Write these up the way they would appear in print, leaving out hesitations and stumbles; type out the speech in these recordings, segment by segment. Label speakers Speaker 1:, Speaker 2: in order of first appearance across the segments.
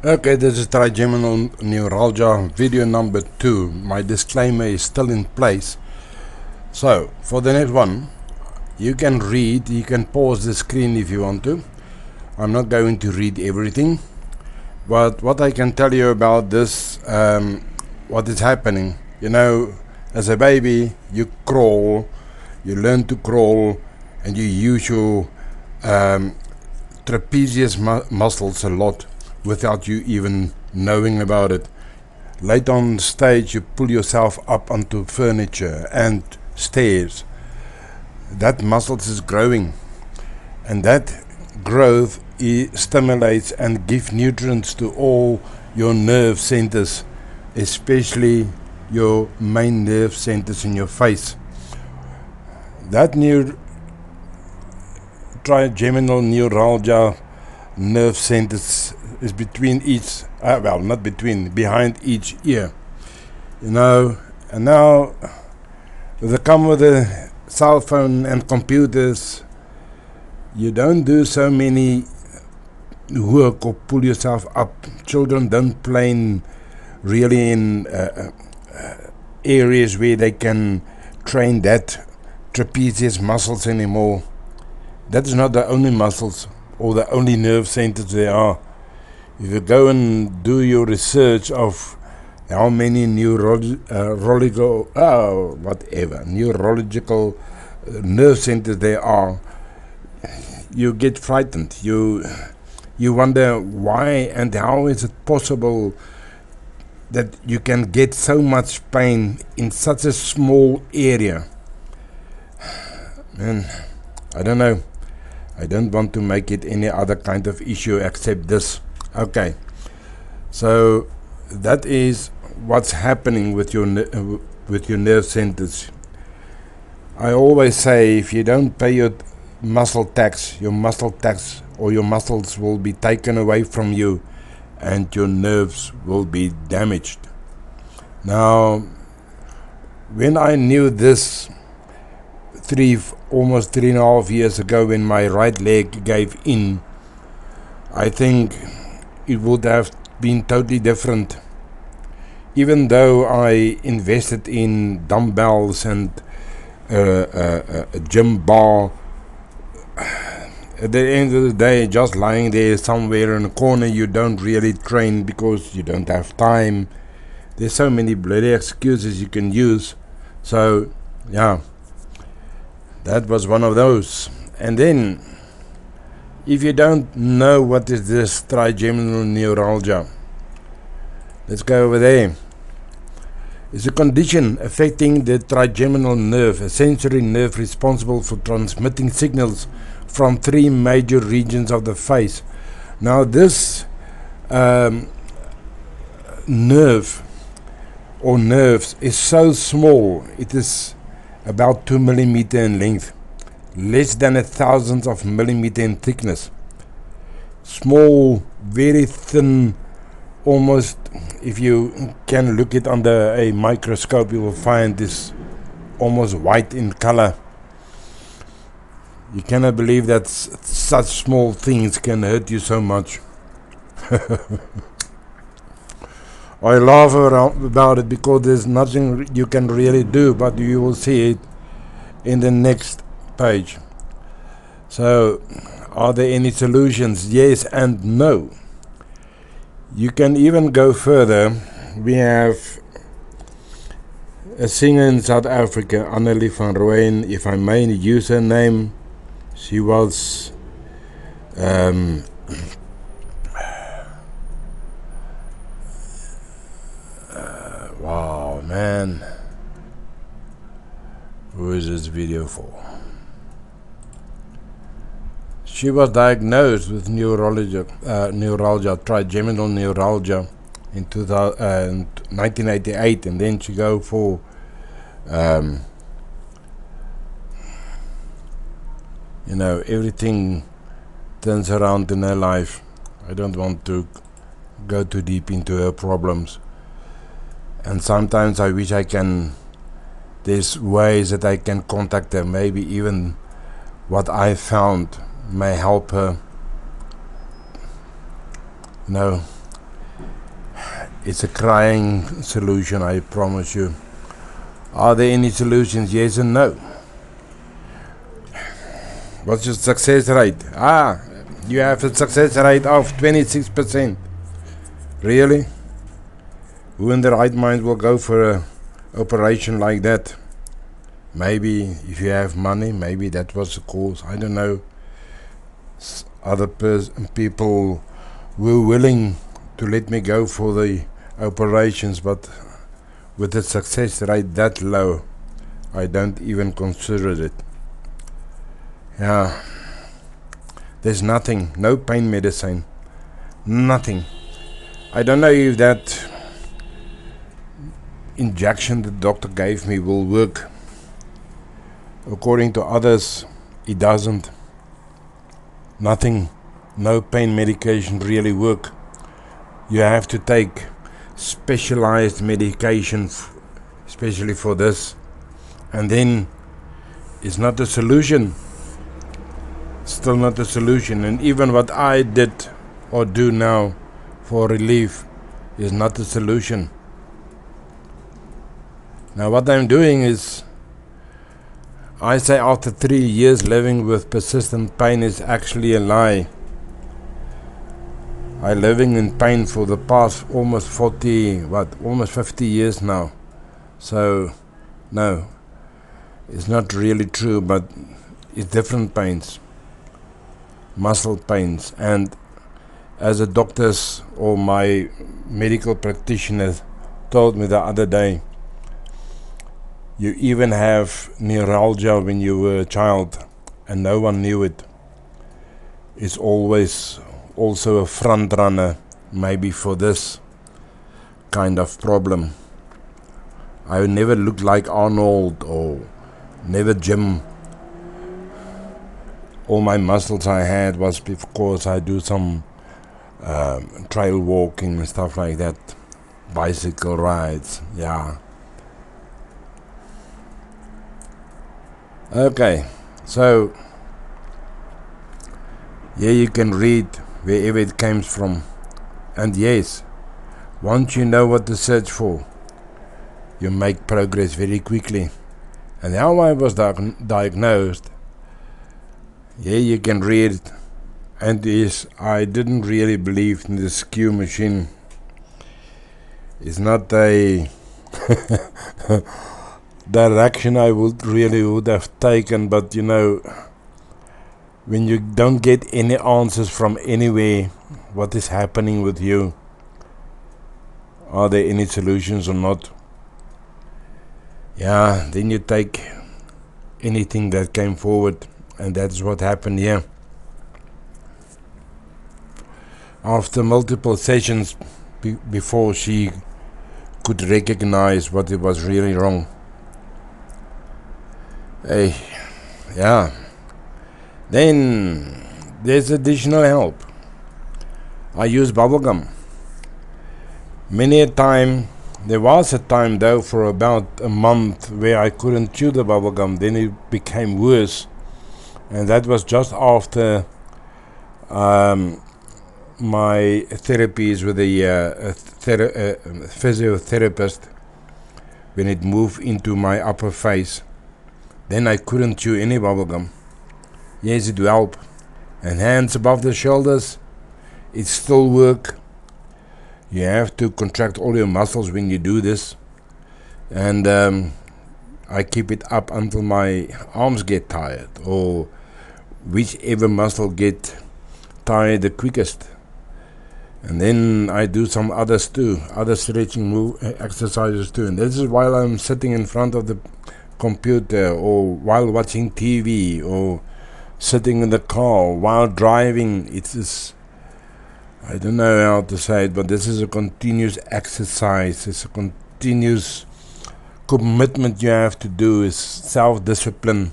Speaker 1: Okay, this is Trigeminal Neuralgia video number 2. My disclaimer is still in place. So, for the next one, you can read, you can pause the screen if you want to. I'm not going to read everything, but what I can tell you about this, what is happening, as a baby, you crawl, you learn to crawl, and you use your trapezius muscles a lot without you even knowing about it. Late on stage, you pull yourself up onto furniture and stairs. That muscles is growing, and that growth stimulates and gives nutrients to all your nerve centers, especially your main nerve centers in your face. That trigeminal neuralgia nerve centers is between each, not between, behind each ear. And now they come with a cell phone and computers. You don't do so many work or pull yourself up. Children don't play really in areas where they can train that trapezius muscles anymore. That is not the only muscles or the only nerve centers there are. If you go and do your research of how many neurological nerve centers there are, you get frightened. You wonder why and how is it possible that you can get so much pain in such a small area. Man, I don't know. I don't want to make it any other kind of issue except this. Okay, so that is what's happening with your nerve centers. I always say, if you don't pay your muscle tax or your muscles will be taken away from you and your nerves will be damaged. Now, when I knew this almost 3.5 years ago, when my right leg gave in, I think it would have been totally different. Even though I invested in dumbbells and a gym bar, at the end of the day, just lying there somewhere in a corner, you don't really train because you don't have time. There's so many bloody excuses you can use. So, yeah, that was one of those. And then, if you don't know what is this trigeminal neuralgia, let's go over there. It's a condition affecting the trigeminal nerve, a sensory nerve responsible for transmitting signals from 3 major regions of the face. Now this nerve or nerves is so small, it is about 2 millimeter in length, less than 1,000th of a millimeter in thickness. Small, very thin, almost, if you can look it under a microscope, you will find this almost white in color. You cannot believe that such small things can hurt you so much. I laugh about it because there's nothing you can really do, but you will see it in the next page. So, are there any solutions? Yes and no. You can even go further. We have a singer in South Africa, Annelie van Rooyen, if I may use her name. She was wow, man. Who is this video for? She was diagnosed with neuralgia, trigeminal neuralgia in 1988, and then she go for everything turns around in her life. I don't want to go too deep into her problems, and sometimes I wish there's ways that I can contact her, maybe even what I found may help her. It's a crying solution, I promise you. Are there any solutions? Yes and no. What's your success rate? You have a success rate of 26%. Really? Who in the right mind will go for an operation like that? Maybe if you have money, maybe that was the cause. I don't know. Other people were willing to let me go for the operations, but with the success rate that low, I don't even consider it. Yeah, there's nothing, no pain medicine, nothing. I don't know if that injection the doctor gave me will work. According to others, it doesn't. Nothing, no pain medication really work. You have to take specialized medication, especially for this, and then it's not a solution. Still not a solution. And even what I did or do now for relief is not a solution. Now what I'm doing is, I say after 3 years living with persistent pain is actually a lie. I'm living in pain for the past almost 50 years now. So, no, it's not really true, but it's different pains, muscle pains. And as a doctor's or my medical practitioner told me the other day, you even have neuralgia when you were a child and no one knew it. It's always also a front runner maybe for this kind of problem. I never looked like Arnold or never gym. All my muscles I had was because I do some trail walking and stuff like that, bicycle rides, yeah. Okay, so here you can read wherever it comes from. And yes, once you know what to search for, you make progress very quickly. And how I was diagnosed, here you can read. And yes, I didn't really believe in the skew machine. It's not a direction I would have taken, but you know, when you don't get any answers from anywhere, what is happening with you? Are there any solutions or not? Yeah, then you take anything that came forward, and that's what happened here. After multiple sessions before she could recognize what it was really wrong. Hey, yeah. Then there's additional help. I use bubblegum. There was a time though for about a month where I couldn't chew the bubblegum. Then it became worse, and that was just after my therapies with a physiotherapist, when it moved into my upper face. Then I couldn't chew any bubblegum. Yes, it will help. And hands above the shoulders, it still work. You have to contract all your muscles when you do this. And I keep it up until my arms get tired, or whichever muscle get tired the quickest. And then I do some others too, other stretching exercises too. And this is while I'm sitting in front of the computer, or while watching TV, or sitting in the car while driving. It's I don't know how to say it, but this is a continuous exercise. It's a continuous commitment you have to do. Is self-discipline.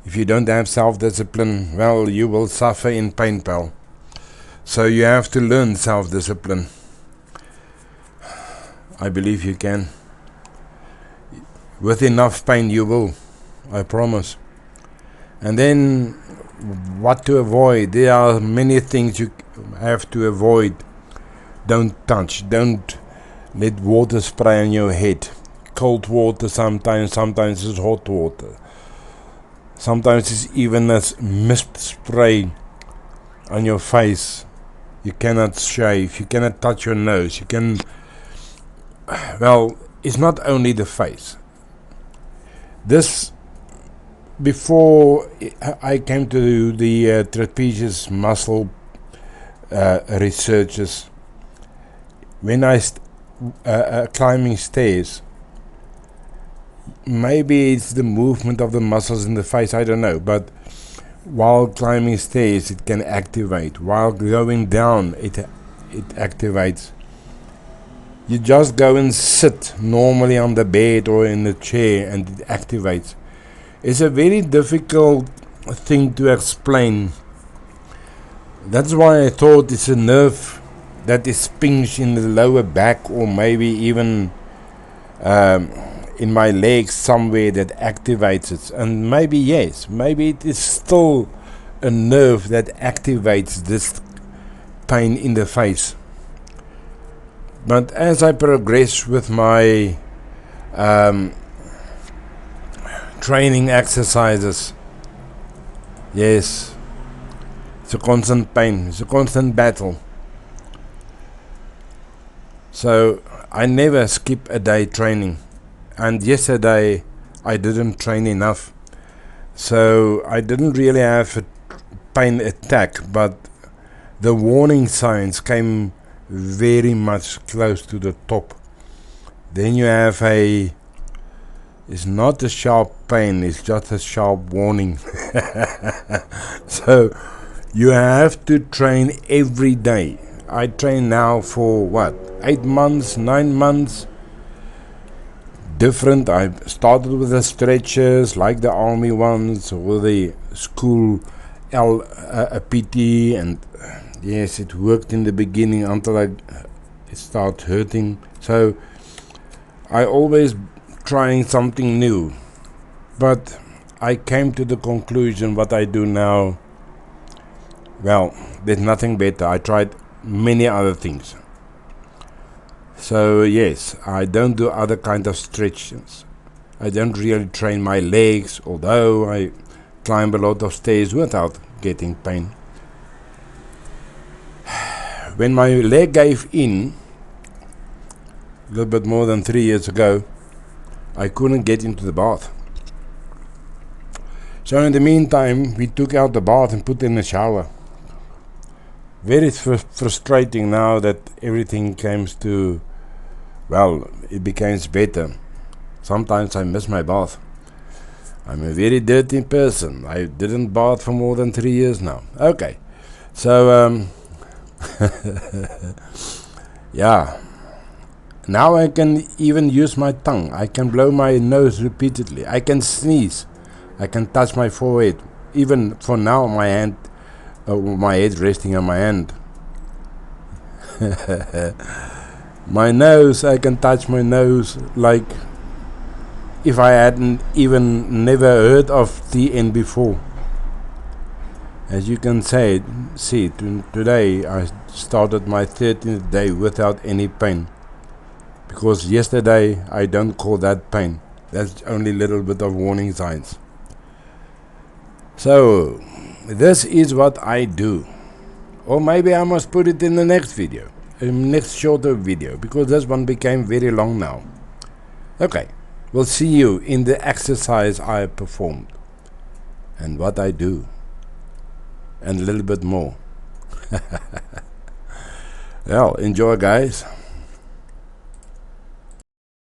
Speaker 1: If you don't have self-discipline, well, you will suffer in pain, pal. So you have to learn self-discipline. I believe you can. With enough pain you will, I promise. And then what to avoid? There are many things you have to avoid. Don't touch, don't let water spray on your head. Cold water sometimes it's hot water. Sometimes it's even as mist spray on your face. You cannot shave, you cannot touch your nose, you can... Well, it's not only the face. This, before I came to the trapezius muscle researchers, when I climbing stairs, maybe it's the movement of the muscles in the face, I don't know, but while climbing stairs it can activate, while going down it activates. You just go and sit normally on the bed or in the chair and it activates. It's a very difficult thing to explain. That's why I thought it's a nerve that is pinched in the lower back, or maybe even in my legs somewhere, that activates it. And maybe yes, maybe it is still a nerve that activates this pain in the face. But as I progress with my training exercises, yes, it's a constant pain, it's a constant battle. So I never skip a day training, and yesterday I didn't train enough, so I didn't really have a pain attack, but the warning signs came very much close to the top. Then you have it's not a sharp pain, it's just a sharp warning. So you have to train every day. I train now for what, 8 months, 9 months, different. I started with the stretchers like the army ones, or the school PT, and yes, it worked in the beginning until it started hurting. So I always trying something new, but I came to the conclusion what I do now, well, there's nothing better. I tried many other things. So yes, I don't do other kind of stretches. I don't really train my legs, although I climb a lot of stairs without getting pain. When my leg gave in, a little bit more than 3 years ago, I couldn't get into the bath. So in the meantime, we took out the bath and put in a shower. Very frustrating now that everything comes to, well, it becomes better. Sometimes I miss my bath. I'm a very dirty person. I didn't bath for more than 3 years now. Okay, so yeah, now I can even use my tongue. I can blow my nose repeatedly. I can sneeze. I can touch my forehead. Even for now, my hand, my head resting on my hand. My nose, I can touch my nose like if I hadn't even never heard of TN before. As you can see, today I started my 13th day without any pain. Because yesterday I don't call that pain. That's only a little bit of warning signs. So, this is what I do. Or maybe I must put it in the next video. Next shorter video. Because this one became very long now. Okay. We'll see you in the exercise I performed. And what I do. And a little bit more. Well, enjoy guys.